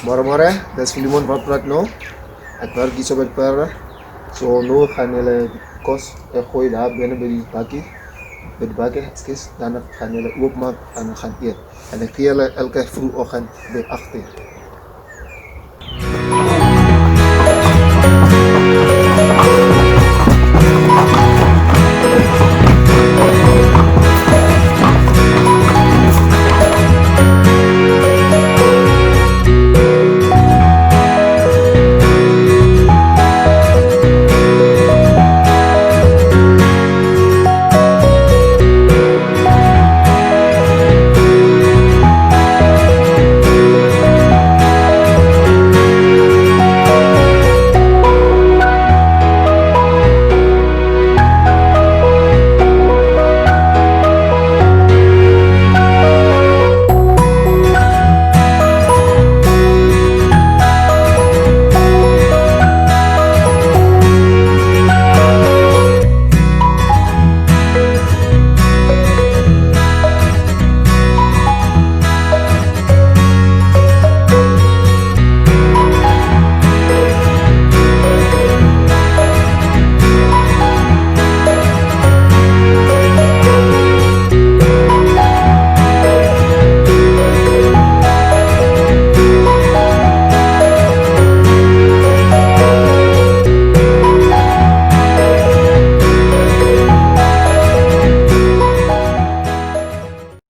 Môre, dis Filimon wat praat nou. Ek werk hier so by Perde. So nou gaan hulle kos gooi daar binne by die bakkie. By die bakkie, ekskuus, dan gaan hulle oopmaak en gaan eet. En ek gee hulle elke vroegoggend by 8 uur.